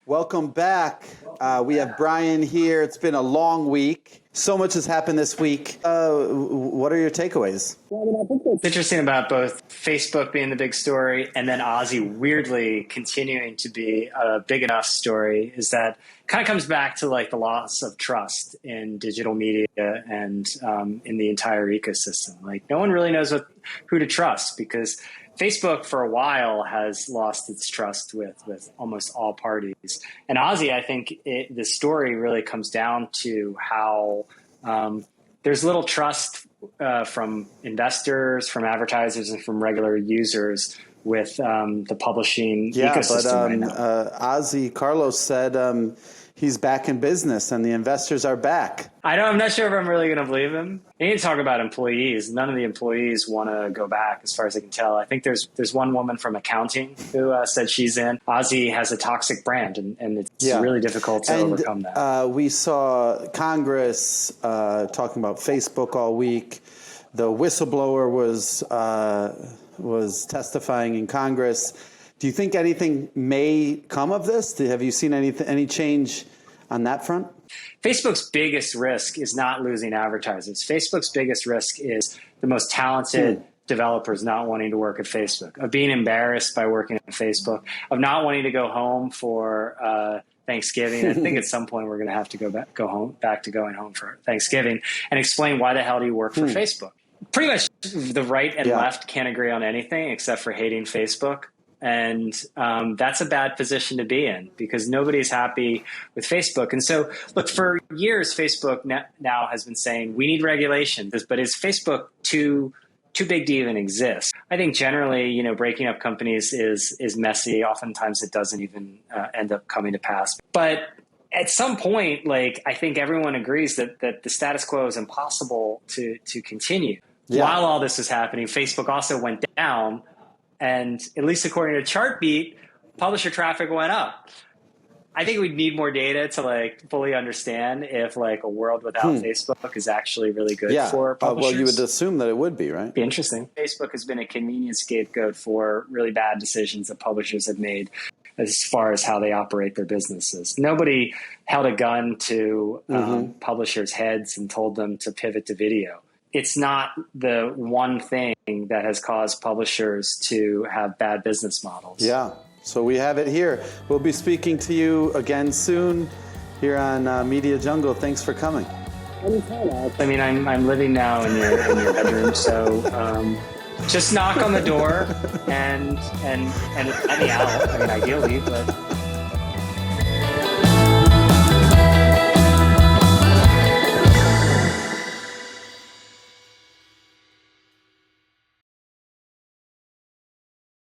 Welcome back. We have Brian here. It's been a long week. So much has happened this week. What are your takeaways? What's interesting about both Facebook being the big story and then Aussie weirdly continuing to be a big enough story is that kind of comes back to like the loss of trust in digital media and in the entire ecosystem. Like no one really knows who to trust because Facebook for a while has lost its trust with almost all parties. And Aussie, I think the story really comes down to how there's little trust from investors, from advertisers, and from regular users with the publishing ecosystem right now. Ozzy Carlos said he's back in business and the investors are back. I'm not sure if I'm really going to believe him. You need to talk about employees. None of the employees want to go back as far as I can tell. I think there's one woman from accounting who said she's in. Ozzy has a toxic brand and it's really difficult to overcome that. We saw Congress talking about Facebook all week. The whistleblower was testifying in Congress. Do you think anything may come of this? Have you seen any change on that front? Facebook's biggest risk is not losing advertisers. Facebook's biggest risk is the most talented developers not wanting to work at Facebook, of being embarrassed by working at Facebook, of not wanting to go home for Thanksgiving. I think at some point we're going to have to go back to going home for Thanksgiving and explain why the hell do you work for Facebook? Pretty much the right and left can't agree on anything except for hating Facebook. And that's a bad position to be in because nobody's happy with Facebook. And so, look, for years, Facebook now has been saying we need regulation. But is Facebook too big to even exist? I think generally, breaking up companies is messy. Oftentimes, it doesn't even end up coming to pass. But at some point, I think everyone agrees that the status quo is impossible to continue. Yeah. While all this is happening, Facebook also went down. And at least according to Chartbeat, publisher traffic went up. I think we'd need more data to fully understand if a world without Facebook is actually really good for publishers. Well, you would assume that it would be, right? Be interesting. Facebook has been a convenient scapegoat for really bad decisions that publishers have made as far as how they operate their businesses. Nobody held a gun to publishers' heads and told them to pivot to video. It's not the one thing that has caused publishers to have bad business models. Yeah, so we have it here. We'll be speaking to you again soon here on Media Jungle. Thanks for coming. Anytime, Alex. I mean, I'm living now in your bedroom, so just knock on the door and let me out. I mean, ideally, but